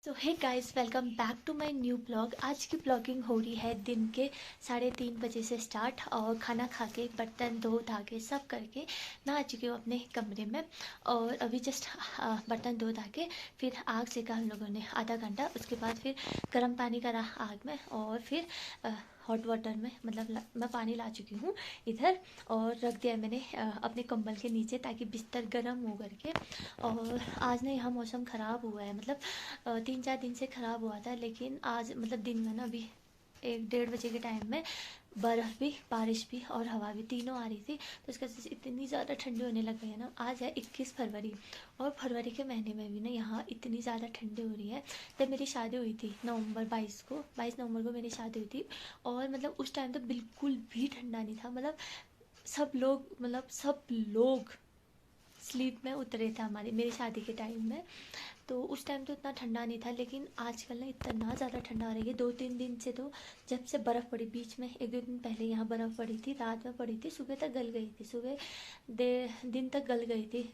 तो hey guys, welcome back to my new blog. आज की ब्लॉगिंग हो रही है दिन के 3:30 बजे से स्टार्ट। और खाना खा के बर्तन धो धा के सब करके मैं आ चुकी हूँ अपने कमरे में। और अभी जस्ट बर्तन धो धा के फिर आग सेका हम लोगों ने आधा घंटा। उसके बाद फिर गर्म पानी करा आग में और फिर हॉट वाटर में मैं पानी ला चुकी हूँ इधर और रख दिया मैंने अपने कंबल के नीचे ताकि बिस्तर गर्म हो करके। और आज ना यहाँ मौसम ख़राब हुआ है, 3-4 दिन से ख़राब हुआ था, लेकिन आज दिन में ना अभी 1-1:30 बजे के टाइम में बर्फ़ भी, बारिश भी और हवा भी तीनों आ रही थी। तो इसकी वजह से इतनी ज़्यादा ठंडी होने लग गई है ना। आज है 21 फरवरी और फरवरी के महीने में भी ना यहाँ इतनी ज़्यादा ठंडी हो रही है। जब मेरी शादी हुई थी नवंबर 22 नवंबर को मेरी शादी हुई थी। और उस टाइम तो बिल्कुल भी ठंडा नहीं था। सब लोग स्लीप में उतरे थे हमारी मेरी शादी के टाइम में। तो उस टाइम तो इतना ठंडा नहीं था, लेकिन आजकल ना इतना ज़्यादा ठंडा हो रही है 2-3 दिन से। तो जब से बर्फ़ पड़ी, बीच में 1-2 दिन पहले यहाँ बर्फ़ पड़ी थी, रात में पड़ी थी, सुबह तक गल गई थी, सुबह दिन तक गल गई थी।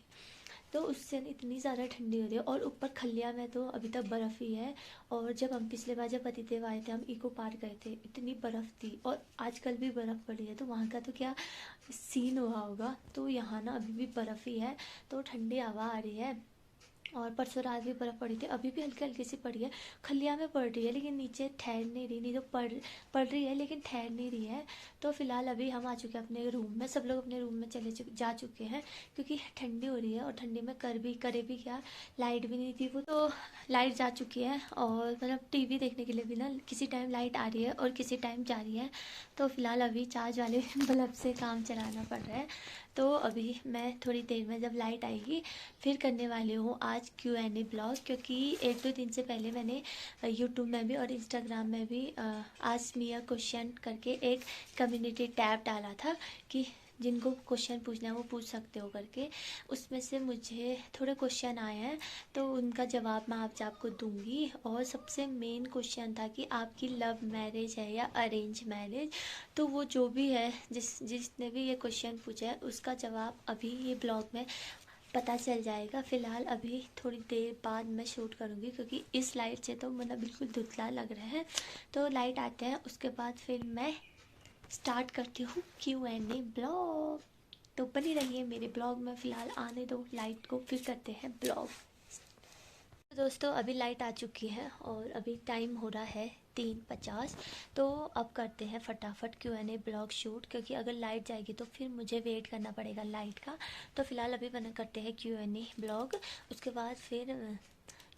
तो उससे ना इतनी ज़्यादा ठंडी हो रही है। और ऊपर खलिया में तो अभी तक बर्फ़ ही है। और जब हम पिछले बार जब पतिदेव आए थे, हम इको पार्क गए थे, इतनी बर्फ़ थी और आजकल भी बर्फ़ पड़ी है। तो वहाँ का तो क्या सीन हुआ होगा। तो यहाँ ना अभी भी बर्फ़ ही है। तो ठंडी हवा आ रही है। और परसों रात भी बर्फ़ पड़ी थी, अभी भी हल्की हल्की सी पड़ी है। खलिया में पड़ रही है लेकिन नीचे ठहर नहीं रही, नहीं तो पड़ रही है लेकिन ठहर नहीं रही है। तो फिलहाल अभी हम आ चुके हैं अपने रूम में, सब लोग अपने रूम में जा चुके हैं क्योंकि ठंडी हो रही है। और ठंडी में करे भी क्या, लाइट भी नहीं थी वो तो लाइट जा चुकी है। और टीवी देखने के लिए भी ना किसी टाइम लाइट आ रही है और किसी टाइम जा रही है। तो फिलहाल अभी चार्ज वाले बल्ब से काम चलाना पड़ रहा है। तो अभी मैं थोड़ी देर में जब लाइट आएगी फिर करने वाली हूँ आज Q&A ब्लॉग। क्योंकि 1-2 दिन से पहले मैंने यूट्यूब में भी और इंस्टाग्राम में भी आस्क मी अ क्वेश्चन करके एक कम्युनिटी टैब डाला था कि जिनको क्वेश्चन पूछना है वो पूछ सकते हो करके। उसमें से मुझे थोड़े क्वेश्चन आए हैं तो उनका जवाब मैं आज आपको दूंगी। और सबसे मेन क्वेश्चन था कि आपकी लव मैरिज है या अरेंज मैरिज। तो वो जो भी है, जिसने भी ये क्वेश्चन पूछा है उसका जवाब अभी ये ब्लॉग में पता चल जाएगा। फ़िलहाल अभी थोड़ी देर बाद मैं शूट करूँगी क्योंकि इस लाइट से तो बिल्कुल धुंधला लग रहा है। तो लाइट आते हैं उसके बाद फिर मैं स्टार्ट करती हूँ Q&A ब्लॉग। तो बनी रहिए मेरे ब्लॉग में। फ़िलहाल आने दो लाइट को, फिर करते हैं ब्लॉग। तो दोस्तों अभी लाइट आ चुकी है और अभी टाइम हो रहा है 3:50। तो अब करते हैं फटाफट Q&A ब्लॉग शूट, क्योंकि अगर लाइट जाएगी तो फिर मुझे वेट करना पड़ेगा लाइट का। तो फिलहाल अभी बना करते हैं Q&A ब्लॉग। उसके बाद फिर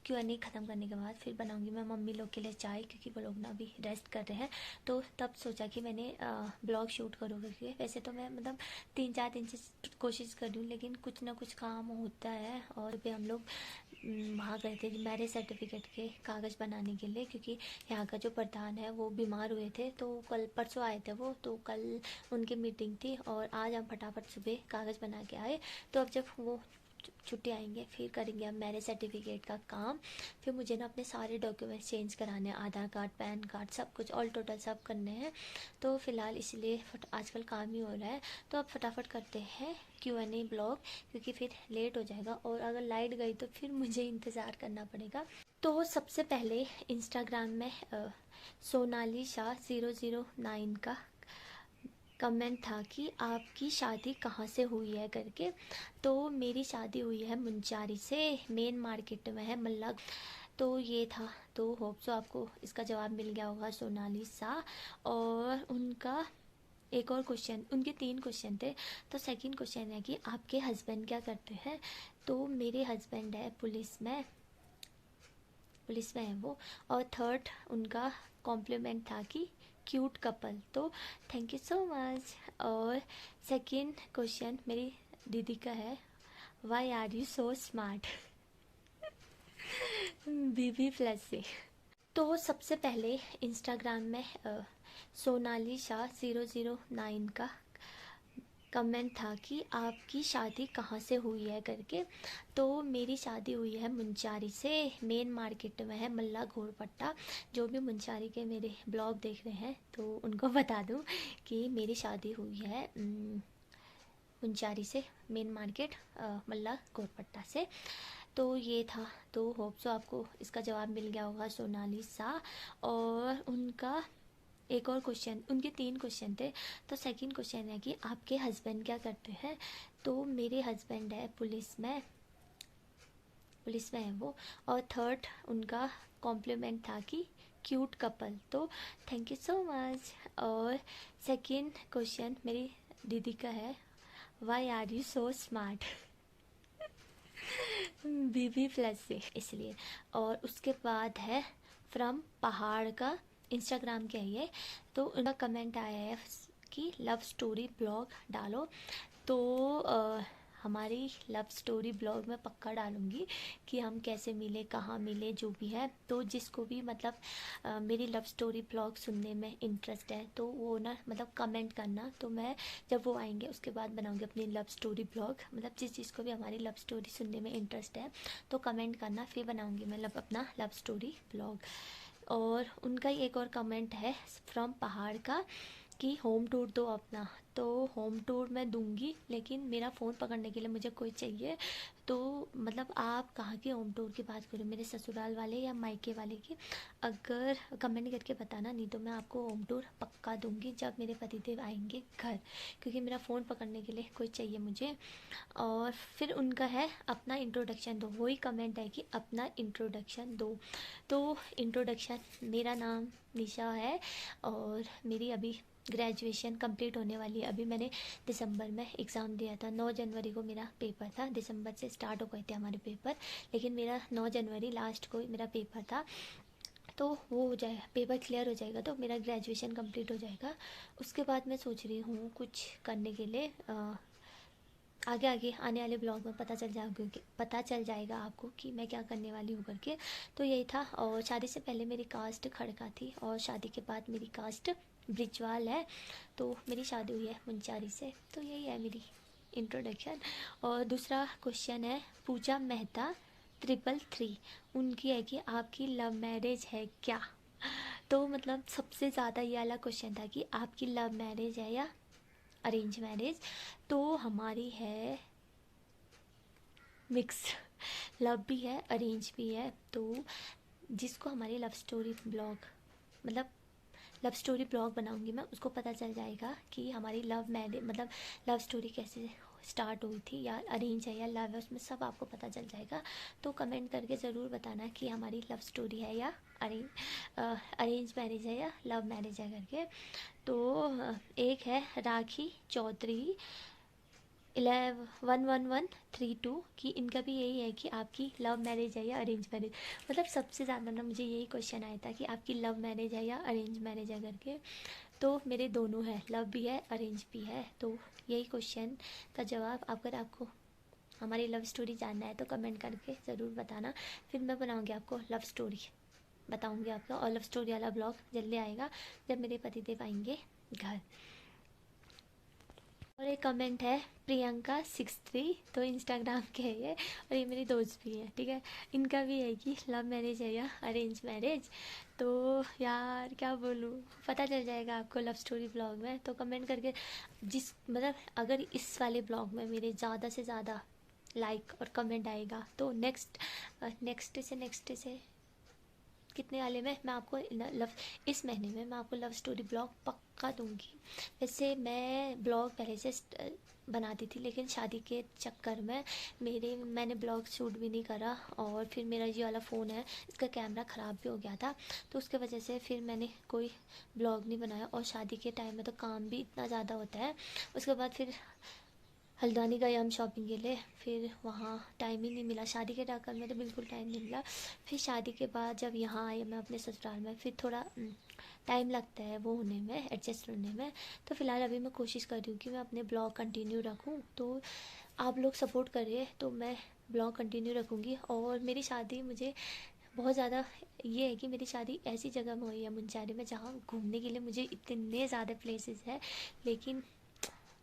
Q&A ख़त्म करने के बाद फिर बनाऊंगी मैं मम्मी लोग के लिए चाय, क्योंकि वो लोग ना अभी रेस्ट कर रहे हैं। तो तब सोचा कि मैंने ब्लॉग शूट करूँ, क्योंकि वैसे तो मैं 3-4 दिन से कोशिश कर रही हूँ, लेकिन कुछ ना कुछ काम होता है। और भी हम लोग वहाँ गए थे मैरिज सर्टिफिकेट के कागज़ बनाने के लिए, क्योंकि यहाँ का जो प्रधान है वो बीमार हुए थे। तो कल परसों आए थे वो, तो कल उनकी मीटिंग थी और आज हम फटाफट सुबह कागज़ बना के आए। तो अब जब वो छुट्टी आएंगे फिर करेंगे हम मैरिज सर्टिफिकेट का काम। फिर मुझे ना अपने सारे डॉक्यूमेंट्स चेंज कराने हैं, आधार कार्ड, पैन कार्ड, सब कुछ ऑल टोटल सब करने हैं। तो फ़िलहाल इसलिए आजकल काम ही हो रहा है। तो अब फटाफट करते हैं Q&A ब्लॉग, क्योंकि फिर लेट हो जाएगा और अगर लाइट गई तो फिर मुझे इंतज़ार करना पड़ेगा। तो सबसे पहले इंस्टाग्राम में सोनाली शाह 009 का कमेंट था कि आपकी शादी कहाँ से हुई है करके। तो मेरी शादी हुई है मुंचारी से, मेन मार्केट में है मल्ला। तो ये था। तो होप सो आपको इसका जवाब मिल गया होगा सोनाली शाह। और उनका एक और क्वेश्चन, उनके 3 क्वेश्चन थे। तो सेकंड क्वेश्चन है कि आपके हस्बैंड क्या करते हैं। तो मेरे हस्बैंड है पुलिस में है वो। और थर्ड उनका कॉम्प्लीमेंट था कि क्यूट कपल। तो थैंक यू सो मच। और सेकंड क्वेश्चन मेरी दीदी का है, why are you so smart. BB plus से। तो सबसे पहले इंस्टाग्राम में सोनाली शाह 009 का कमेंट था कि आपकी शादी कहाँ से हुई है करके। तो मेरी शादी हुई है मुंचारी से, मेन मार्केट में है मल्ला घोड़पट्टा। जो भी मुंचारी के मेरे ब्लॉग देख रहे हैं तो उनको बता दूं कि मेरी शादी हुई है मुंचारी से, मेन मार्केट मल्ला घोड़पट्टा से। तो ये था। तो होप सो आपको इसका जवाब मिल गया होगा, सोनालिसा। और उनका एक और क्वेश्चन, उनके 3 क्वेश्चन थे। तो सेकंड क्वेश्चन है कि आपके हस्बैंड क्या करते हैं। तो मेरे हस्बैंड है पुलिस में है वो। और थर्ड उनका कॉम्प्लीमेंट था कि क्यूट कपल। तो थैंक यू सो मच। और सेकंड क्वेश्चन मेरी दीदी का है, why are you so smart. BB plus से इसलिए। और उसके बाद है फ्रॉम पहाड़ का, इंस्टाग्राम के है ये। तो उनका कमेंट आया है कि लव स्टोरी ब्लॉग डालो। तो हमारी लव स्टोरी ब्लॉग में पक्का डालूँगी कि हम कैसे मिले, कहाँ मिले, जो भी है। तो जिसको भी मतलब मेरी लव स्टोरी ब्लॉग सुनने में इंटरेस्ट है तो वो ना मतलब कमेंट करना। तो मैं जब वो आएंगे उसके बाद बनाऊँगी अपनी लव स्टोरी ब्लॉग। मतलब जिस चीज़ को भी हमारी लव स्टोरी सुनने में इंटरेस्ट है तो कमेंट करना, फिर बनाऊँगी मैं अपना लव स्टोरी ब्लॉग। और उनका ही एक और कमेंट है फ्रॉम पहाड़ का कि होम टूर दो अपना। तो होम टूर मैं दूंगी, लेकिन मेरा फ़ोन पकड़ने के लिए मुझे कोई चाहिए। तो मतलब आप कहाँ के होम टूर की बात करो, मेरे ससुराल वाले या मायके वाले की। अगर कमेंट करके बताना, नहीं तो मैं आपको होम टूर पक्का दूंगी जब मेरे पतिदेव आएंगे घर, क्योंकि मेरा फ़ोन पकड़ने के लिए कोई चाहिए मुझे। और फिर उनका है अपना इंट्रोडक्शन दो, वही कमेंट है कि अपना इंट्रोडक्शन दो। तो इंट्रोडक्शन, मेरा नाम निशा है और मेरी अभी ग्रेजुएशन कंप्लीट होने वाली है। अभी मैंने दिसंबर में एग्ज़ाम दिया था, 9 जनवरी को मेरा पेपर था। दिसंबर से स्टार्ट हो गए थे हमारे पेपर, लेकिन मेरा 9 जनवरी लास्ट को मेरा पेपर था। तो वो हो जाए, पेपर क्लियर हो जाएगा तो मेरा ग्रेजुएशन कंप्लीट हो जाएगा। उसके बाद मैं सोच रही हूँ कुछ करने के लिए। आगे आगे आने वाले ब्लॉग में पता चल जाएगा आपको कि मैं क्या करने वाली हूँ करके। तो यही था। और शादी से पहले मेरी कास्ट खड़का थी और शादी के बाद मेरी कास्ट ब्रिजवाल है। तो मेरी शादी हुई है मुंचारी से। तो यही है मेरी इंट्रोडक्शन। और दूसरा क्वेश्चन है पूजा मेहता 333, उनकी है कि आपकी लव मैरिज है क्या। तो मतलब सबसे ज़्यादा ये वाला क्वेश्चन था कि आपकी लव मैरिज है या अरेंज मैरिज। तो हमारी है मिक्स, लव भी है अरेंज भी है। तो जिसको हमारी लव स्टोरी ब्लॉग मतलब लव स्टोरी ब्लॉग बनाऊंगी मैं, उसको पता चल जाएगा कि हमारी लव मैरिज मतलब लव स्टोरी कैसे स्टार्ट हुई थी, या अरेंज है या लव है, उसमें सब आपको पता चल जाएगा। तो कमेंट करके ज़रूर बताना कि हमारी लव स्टोरी है या अरेंज मैरिज है या लव मैरिज है करके। तो एक है राखी चौधरी 111132 कि इनका भी यही है कि आपकी लव मैरिज है या अरेंज मैरिज। मतलब सबसे ज़्यादा ना मुझे यही क्वेश्चन आया था कि आपकी लव मैरिज है या अरेंज मैरिज है करके। तो मेरे दोनों है, लव भी है अरेंज भी है। तो यही क्वेश्चन का जवाब, अगर आपको हमारी लव स्टोरी जानना है तो कमेंट करके ज़रूर बताना। फिर मैं बनाऊँगी आपको लव स्टोरी, बताऊँगी आपको। और लव स्टोरी वाला ब्लॉग जल्दी आएगा जब मेरे पतिदेव आएंगे घर। और एक कमेंट है प्रियंका 63, तो इंस्टाग्राम के है ये, और ये मेरी दोस्त भी है, ठीक है। इनका भी है कि लव मैरिज है या अरेंज मैरिज। तो यार क्या बोलूँ, पता चल जाएगा आपको लव स्टोरी ब्लॉग में। तो कमेंट करके जिस मतलब अगर इस वाले ब्लॉग में मेरे ज़्यादा से ज़्यादा लाइक और कमेंट आएगा तो नेक्स्ट से कितने वाले में मैं आपको लव इस महीने में मैं आपको लव स्टोरी ब्लॉग पक्का दूंगी। वैसे मैं ब्लॉग पहले से बनाती थी, लेकिन शादी के चक्कर में मैंने ब्लॉग शूट भी नहीं करा। और फिर मेरा ये वाला फ़ोन है, इसका कैमरा ख़राब भी हो गया था, तो उसके वजह से फिर मैंने कोई ब्लॉग नहीं बनाया। और शादी के टाइम में तो काम भी इतना ज़्यादा होता है। उसके बाद फिर हल्द्वानी गए हम शॉपिंग के लिए, फिर वहाँ टाइम ही नहीं मिला। शादी के चक्कर में तो बिल्कुल टाइम नहीं मिला। फिर शादी के बाद जब यहाँ आई मैं अपने ससुराल में, फिर थोड़ा टाइम लगता है वो होने में, एडजस्ट होने में। तो फ़िलहाल अभी मैं कोशिश कर रही हूँ कि मैं अपने ब्लॉग कंटिन्यू रखूँ। तो आप लोग सपोर्ट करिए तो मैं ब्लॉग कंटिन्यू रखूँगी। और मेरी शादी मुझे बहुत ज़्यादा ये है कि मेरी शादी ऐसी जगह में हुई है मुंचारी में, जहाँ घूमने के लिए मुझे इतने ज़्यादा प्लेसेस है। लेकिन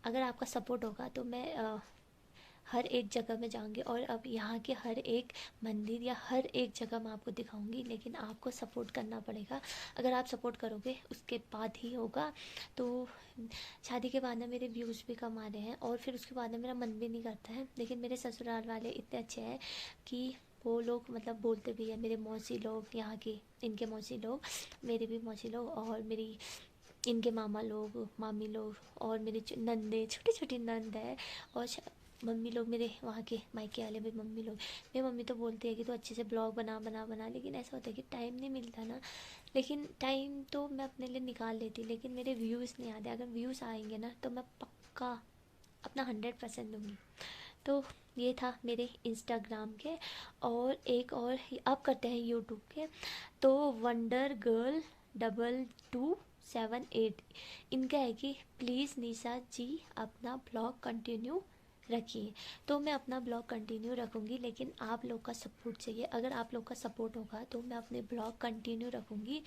अगर आपका सपोर्ट होगा तो मैं हर एक जगह में जाऊंगी और अब यहाँ के हर एक मंदिर या हर एक जगह मैं आपको दिखाऊंगी, लेकिन आपको सपोर्ट करना पड़ेगा। अगर आप सपोर्ट करोगे उसके बाद ही होगा। तो शादी के बाद ना मेरे व्यूज़ भी कम आ रहे हैं और फिर उसके बाद ना मेरा मन भी नहीं करता है, लेकिन मेरे ससुराल वाले इतने अच्छे हैं कि वो लोग मतलब बोलते भी है, मेरे मौसी लोग यहाँ के, इनके मौसी लोग, मेरे भी मौसी लोग और मेरी इनके मामा लोग, मामी लोग और मेरे नंदे, छोटी छोटी नंद है और मम्मी लोग, मेरे वहाँ के मायके वाले भी मम्मी लोग। मेरी मम्मी तो बोलती है कि तो अच्छे से ब्लॉग बना बना बना, लेकिन ऐसा होता है कि टाइम नहीं मिलता ना। लेकिन टाइम तो मैं अपने लिए निकाल लेती, लेकिन मेरे व्यूज़ नहीं आते। अगर व्यूज़ आएंगे ना तो मैं पक्का अपना 100% दूँगी। तो ये था मेरे इंस्टाग्राम के। और एक और अब करते हैं यूट्यूब के। तो वंडर गर्ल 2278 इनका है कि प्लीज़ निशा जी अपना ब्लॉग कंटिन्यू रखिए। तो मैं अपना ब्लॉग कंटिन्यू रखूँगी, लेकिन आप लोग का सपोर्ट चाहिए। अगर आप लोग का सपोर्ट होगा तो मैं अपने ब्लॉग कंटिन्यू रखूँगी।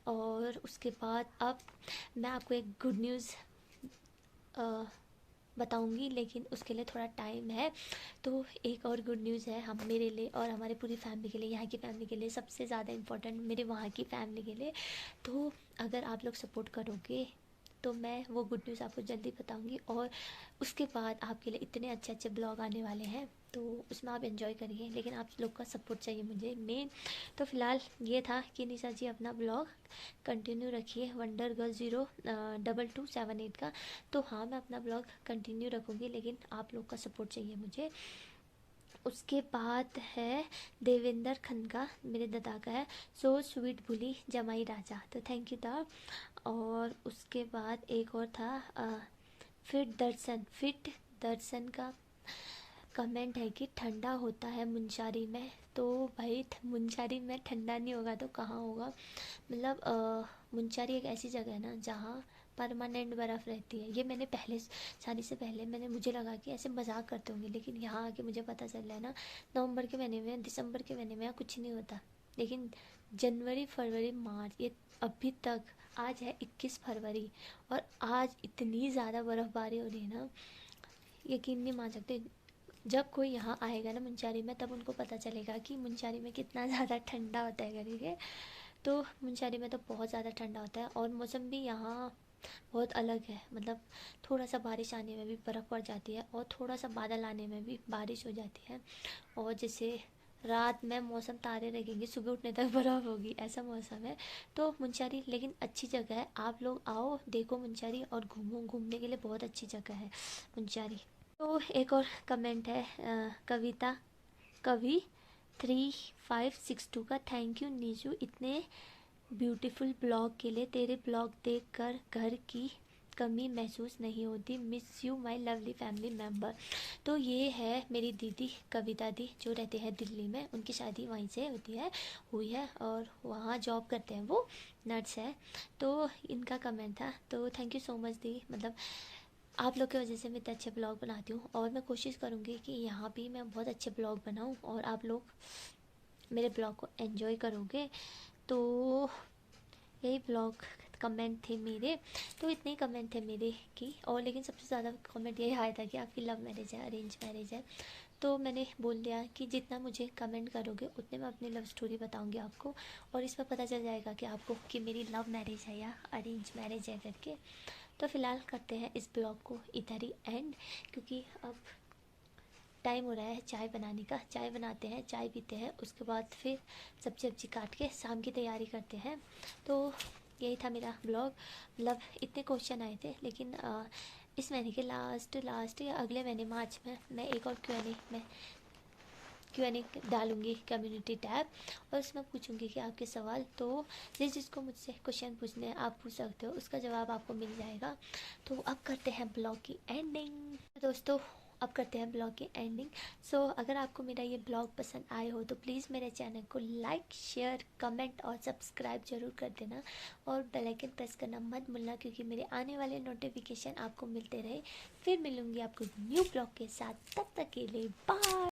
और उसके बाद अब मैं आपको एक गुड न्यूज़ बताऊंगी, लेकिन उसके लिए थोड़ा टाइम है। तो एक और गुड न्यूज़ है हम मेरे लिए और हमारे पूरी फैमिली के लिए, यहाँ की फैमिली के लिए, सबसे ज़्यादा इम्पोर्टेंट मेरे वहाँ की फैमिली के लिए। तो अगर आप लोग सपोर्ट करोगे तो मैं वो गुड न्यूज़ आपको जल्दी बताऊंगी। और उसके बाद आपके लिए इतने अच्छे अच्छे ब्लॉग आने वाले हैं, तो उसमें आप एंजॉय करिए, लेकिन आप लोग का सपोर्ट चाहिए मुझे मेन। तो फिलहाल ये था कि निशा जी अपना ब्लॉग कंटिन्यू रखिए, वंडर गर्ल 02278 का। तो हाँ, मैं अपना ब्लॉग कंटिन्यू रखूँगी, लेकिन आप लोग का सपोर्ट चाहिए मुझे। उसके बाद है देवेंद्र खनका, मेरे दादा का है, सो स्वीट भूली जमाई राजा, तो थैंक यू दा। और उसके बाद एक और था फिट दर्शन का कमेंट है कि ठंडा होता है मुंशारी में। तो भाई मुंशारी में ठंडा नहीं होगा तो कहाँ होगा। मतलब मुंशारी एक ऐसी जगह है ना जहाँ परमानेंट बर्फ़ रहती है। ये मैंने पहले शादी से पहले मुझे लगा कि ऐसे मजाक करते होंगे, लेकिन यहाँ आके मुझे पता चल रहा है ना, नवंबर के महीने में, दिसंबर के महीने में यहाँ कुछ नहीं होता, लेकिन जनवरी फरवरी मार्च ये अभी तक, आज है 21 फरवरी और आज इतनी ज़्यादा बर्फ़बारी हो रही है ना, यकीन नहीं मान सकते। जब कोई यहाँ आएगा ना मुंशारी में, तब उनको पता चलेगा कि मुंशारी में कितना ज़्यादा ठंडा होता है करके। तो मुंशारी में तो बहुत ज़्यादा ठंडा होता है और मौसम भी यहाँ बहुत अलग है। मतलब थोड़ा सा बारिश आने में भी बर्फ़ पड़ जाती है और थोड़ा सा बादल आने में भी बारिश हो जाती है। और जैसे रात में मौसम तारे रहेंगे, सुबह उठने तक बर्फ़ होगी, ऐसा मौसम है। तो मुंशारी लेकिन अच्छी जगह है, आप लोग आओ देखो मुंशारी और घूमो, घूमने के लिए बहुत अच्छी जगह है मुंशारी। तो एक और कमेंट है कविता कवि 3562 का, थैंक यू नीजू इतने ब्यूटीफुल ब्लॉग के लिए। तेरे ब्लॉग देखकर घर की कमी महसूस नहीं होती, miss you my lovely family member. तो ये है मेरी दीदी कविता दी, जो रहते हैं दिल्ली में, उनकी शादी वहीं से हुई है और वहाँ जॉब करते हैं, वो नर्स है। तो इनका कमेंट था, तो थैंक यू सो मच दी। मतलब आप लोग की वजह से मैं इतने अच्छे ब्लॉग बनाती हूँ और मैं कोशिश करूँगी कि यहाँ भी मैं बहुत अच्छे ब्लॉग बनाऊँ और आप लोग मेरे ब्लॉग को एंजॉय करोगे। तो यही ब्लॉग कमेंट थे मेरे। तो इतने ही कमेंट थे मेरे की। और लेकिन सबसे ज़्यादा कमेंट यही आया था कि आपकी लव मैरिज है अरेंज मैरिज है। तो मैंने बोल दिया कि जितना मुझे कमेंट करोगे उतने मैं अपनी लव स्टोरी बताऊंगी आपको, और इस पर पता चल जाएगा कि आपको कि मेरी लव मैरिज है या अरेंज मैरिज है करके। तो फ़िलहाल करते हैं इस ब्लॉग को इधर ही एंड, क्योंकि अब टाइम हो रहा है चाय बनाने का। चाय बनाते हैं, चाय पीते हैं, उसके बाद फिर सब्जी वब्जी काट के शाम की तैयारी करते हैं। तो यही था मेरा ब्लॉग। मतलब इतने क्वेश्चन आए थे, लेकिन इस महीने के लास्ट या अगले महीने मार्च में मैं एक और क्यू एन ए डालूंगी, कम्युनिटी टैब, और उसमें पूछूंगी कि आपके सवाल, तो जिसको मुझसे क्वेश्चन पूछने हैं आप पूछ सकते हो, उसका जवाब आपको मिल जाएगा। तो अब करते हैं ब्लॉग की एंडिंग दोस्तों, अब करते हैं ब्लॉग की एंडिंग। सो अगर आपको मेरा ये ब्लॉग पसंद आए हो तो प्लीज़ मेरे चैनल को लाइक शेयर कमेंट और सब्सक्राइब जरूर कर देना, और बेल आइकन प्रेस करना मत भूलना, क्योंकि मेरे आने वाले नोटिफिकेशन आपको मिलते रहे। फिर मिलूंगी आपको न्यू ब्लॉग के साथ, तब तक के लिए बाय।